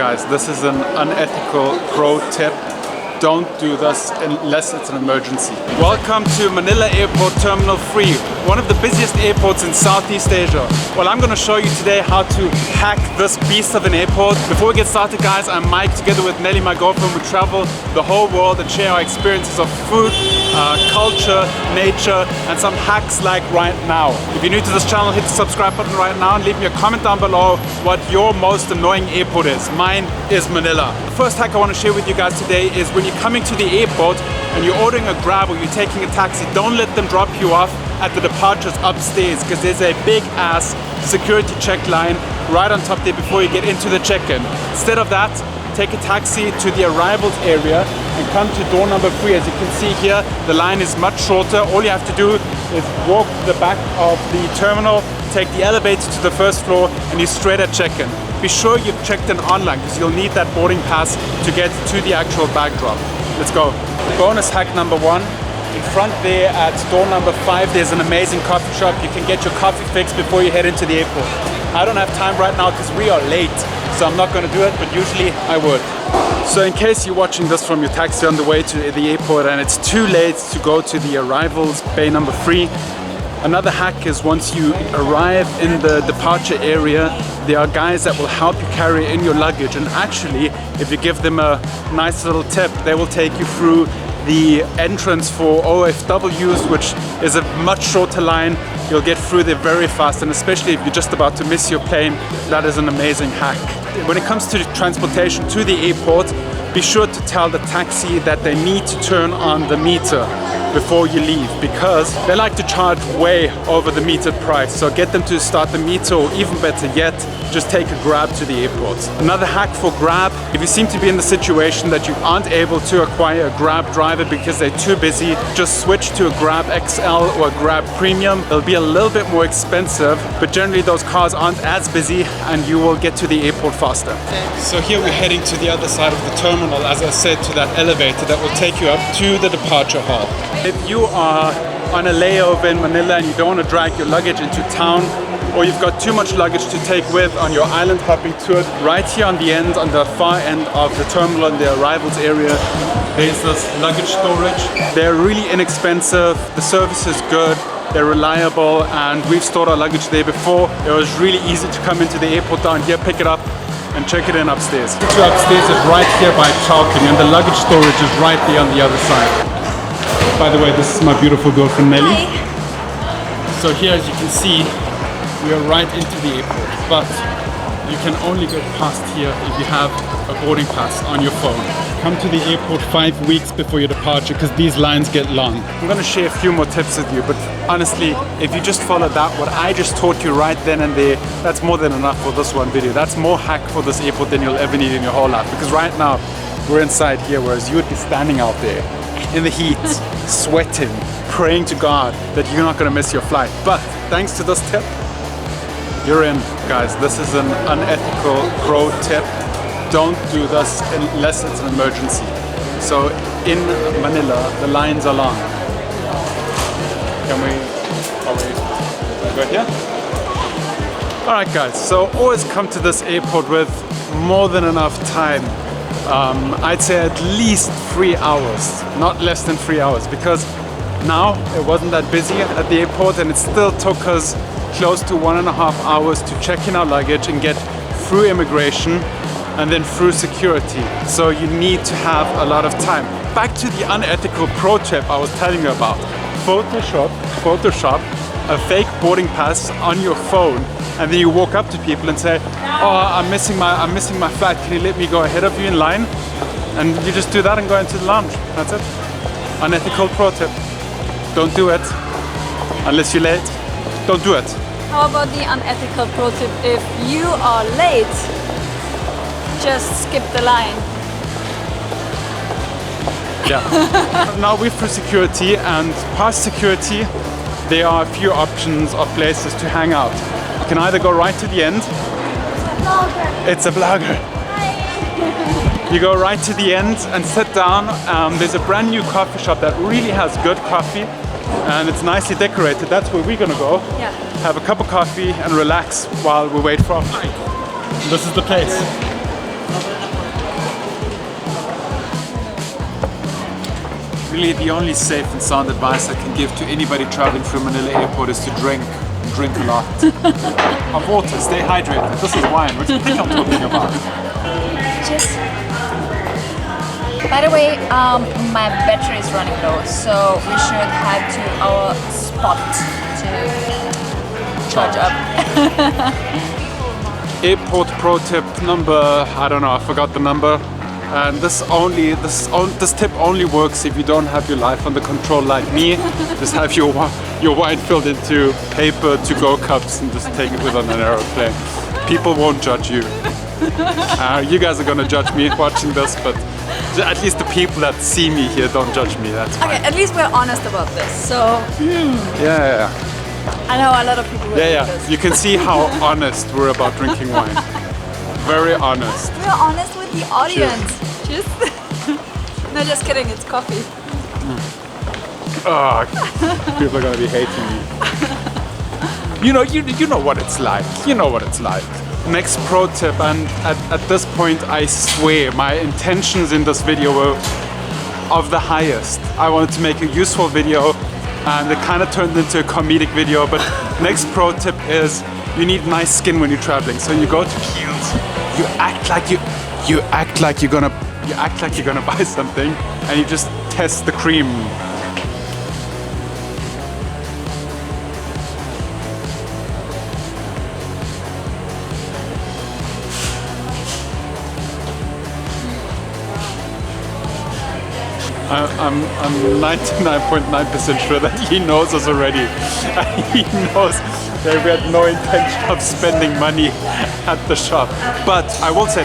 Guys, this is an unethical pro tip. Don't do this unless it's an emergency. Welcome to Manila Airport Terminal 3, one of the busiest airports in Southeast Asia. Well, I'm going to show you today how to hack this beast of an airport. Before we get started, guys, I'm Mike, together with Nelly, my girlfriend. We travel the whole world and share our experiences of food, culture, nature, and some hacks like right now. If you're new to this channel, hit the subscribe button right now and leave me a comment down below what your most annoying airport is. Mine is Manila. The first hack I want to share with you guys today is when you're coming to the airport and you're ordering a Grab or you're taking a taxi, don't let them drop you off at the departures upstairs, because there's a big ass security check line right on top there before you get into the check-in. Instead of that, take a taxi to the arrivals area and come to door number 3. As you can see here, the line is much shorter. All you have to do is walk to the back of the terminal, take the elevator to the first floor, and you're straight at check-in. Be sure you've checked in online, because you'll need that boarding pass to get to the actual bag drop. Let's go. Bonus hack number 1. In front there at door number 5, there's an amazing coffee shop. You can get your coffee fix before you head into the airport. I don't have time right now because we are late, so I'm not going to do it, but usually I would. So in case you're watching this from your taxi on the way to the airport and it's too late to go to the arrivals bay number 3, another hack is once you arrive in the departure area, there are guys that will help you carry in your luggage, and actually if you give them a nice little tip, they will take you through the entrance for OFWs, which is a much shorter line. You'll get through there very fast, and especially if you're just about to miss your plane, that is an amazing hack. When it comes to transportation to the airport, be sure to tell the taxi that they need to turn on the meter before you leave, because they like to charge way over the metered price. So get them to start the meter, or even better yet, just take a Grab to the airport. Another hack for Grab: if you seem to be in the situation that you aren't able to acquire a Grab driver because they're too busy, just switch to a Grab XL or a Grab Premium. It'll be a little bit more expensive, but generally those cars aren't as busy and you will get to the airport faster. So here we're heading to the other side of the terminal, as I said, to that elevator that will take you up to the departure hall. If you are on a layover in Manila and you don't want to drag your luggage into town, or you've got too much luggage to take with on your island hopping tour, right here on the end, on the far end of the terminal in the arrivals area, there's this luggage storage. They're really inexpensive, the service is good, they're reliable, and we've stored our luggage there before. It was really easy to come into the airport down here, pick it up, and check it in upstairs. To upstairs is right here by Chalking, and the luggage storage is right there on the other side. By the way, this is my beautiful girlfriend Nelly. Hi. So here, as you can see, we are right into the airport, but you can only go past here if you have a boarding pass on your phone. Come to the airport 5 weeks before your departure, because these lines get long. I'm going to share a few more tips with you, but honestly, if you just follow that, what I just taught you right then and there, that's more than enough for this one video. That's more hack for this airport than you'll ever need in your whole life, because right now we're inside here, whereas you would be standing out there in the heat, sweating, praying to God that you're not going to miss your flight. But thanks to this tip, you're in, guys. This is an unethical pro tip. Don't do this unless it's an emergency. So in Manila, the lines are long. Can we go here? All right, guys. So always come to this airport with more than enough time. I'd say at least 3 hours, not less than 3 hours, because now it wasn't that busy at the airport, and it still took us close to 1.5 hours to check in our luggage and get through immigration and then through security. So you need to have a lot of time. Back to the unethical pro tip I was telling you about. Photoshop a fake boarding pass on your phone, and then you walk up to people and say, "Oh, I'm missing my flight. Can you let me go ahead of you in line?" And you just do that and go into the lounge. That's it. Unethical pro tip. Don't do it unless you're late. Don't do it. How about the unethical pro tip? If you are late, just skip the line. Yeah. Now we're through security, and past security, there are a few options of places to hang out. You can either go right to the end. It's a vlogger. You go right to the end and sit down. There's a brand new coffee shop that really has good coffee, and it's nicely decorated. That's where we're gonna go. Yeah. Have a cup of coffee and relax while we wait for our flight. This is the place. Really, the only safe and sound advice I can give to anybody traveling through Manila Airport is to drink a lot. Of water, stay hydrated. This is wine, what do you think I'm talking about? Cheers. By the way, my battery is running low, so we should head to our spot to charge up. Airport pro tip number, I don't know, I forgot the number. And this tip only works if you don't have your life under control like me. Just have your wine filled into paper to-go cups and just take it with on an aeroplane. People won't judge you. You guys are gonna judge me watching this, but at least the people that see me here don't judge me. That's fine. Okay, at least we're honest about this. So Yeah. I know a lot of people will do this. You can see how honest we're about drinking wine. Very honest. We're honest with the audience. Cheers. No, just kidding. It's coffee. Oh, people are gonna be hating me. You know what it's like. You know what it's like. Next pro tip, and at this point I swear my intentions in this video were of the highest. I wanted to make a useful video, and it kind of turned into a comedic video. But next pro tip is you need nice skin when you're traveling. So you go to Kiehl's, you act like you're gonna buy something, and you just test the cream. I'm 99.9% sure that he knows us already. He knows that we had no intention of spending money at the shop. But I will say,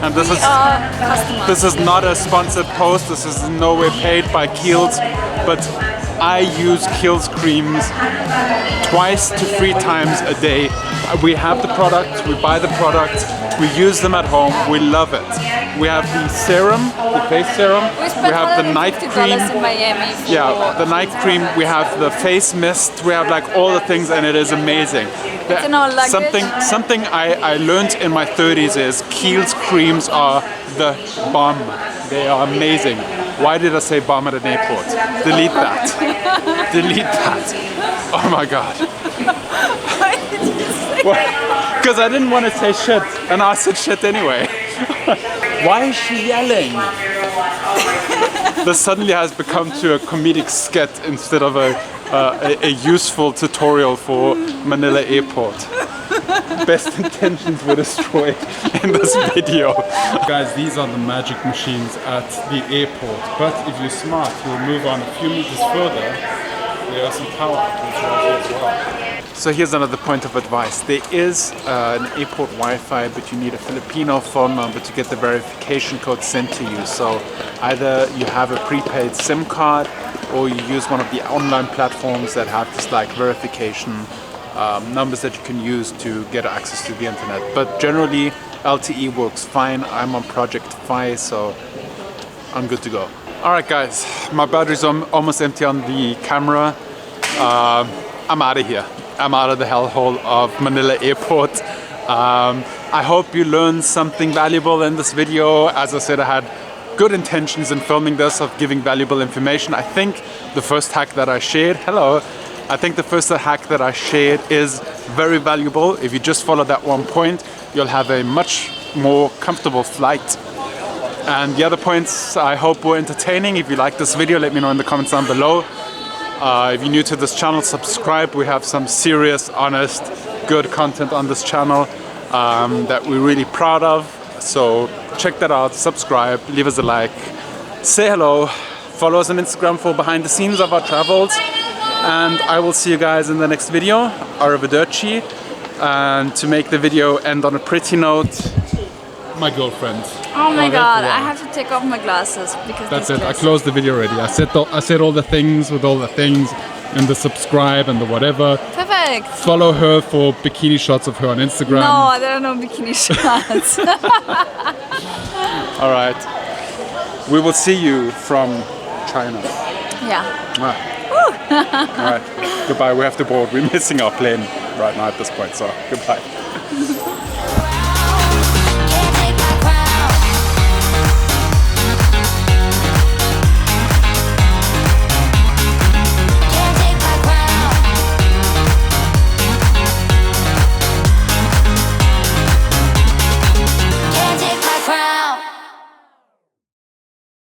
and this is not a sponsored post, this is in no way paid by Kiehl's, but I use Kiehl's creams 2 to 3 times a day. We have the product, we buy the product, we use them at home, we love it. We have the serum, the face serum, we have the night cream. In Miami the night cream, we have the face mist, we have like all the things, and it is amazing. It's in our luggage. Something I learned in my 30s is Kiehl's creams are the bomb. They are amazing. Why did I say bomb at an airport? Delete that. Delete that. Oh my god. Because I didn't want to say shit, and I said shit anyway. Why is she yelling? This suddenly has become to a comedic skit instead of a useful tutorial for Manila Airport. Best intentions were destroyed in this video. Guys, these are the magic machines at the airport. But if you're smart, you'll move on a few meters further. There are some power outlets right here as well. So here's another point of advice. There is an airport Wi-Fi, but you need a Filipino phone number to get the verification code sent to you. So either you have a prepaid SIM card, or you use one of the online platforms that have this like verification numbers that you can use to get access to the internet. But generally LTE works fine. I'm on Project Fi, so I'm good to go. Alright guys, my battery's almost empty on the camera. I'm out of here. I'm out of the hellhole of Manila Airport. I hope you learned something valuable in this video. As I said, I had good intentions in filming this, of giving valuable information. I think the first hack that I shared, I think the first hack that I shared is very valuable. If you just follow that one point, you'll have a much more comfortable flight. And the other points I hope were entertaining. If you like this video, let me know in the comments down below. If you're new to this channel, subscribe. We have some serious, honest, good content on this channel that we're really proud of. So check that out, subscribe, leave us a like, say hello, follow us on Instagram for behind the scenes of our travels. And I will see you guys in the next video. Arrivederci. And to make the video end on a pretty note, my girlfriend. Oh my god, I have to take off my glasses because that's it. I closed the video already. I said all the things with all the things, and the subscribe and the whatever. Perfect. Follow her for bikini shots of her on Instagram. No, there are no bikini shots. All right. We will see you from China. Yeah. All right. Goodbye. We have to board. We're missing our plane right now at this point. So goodbye.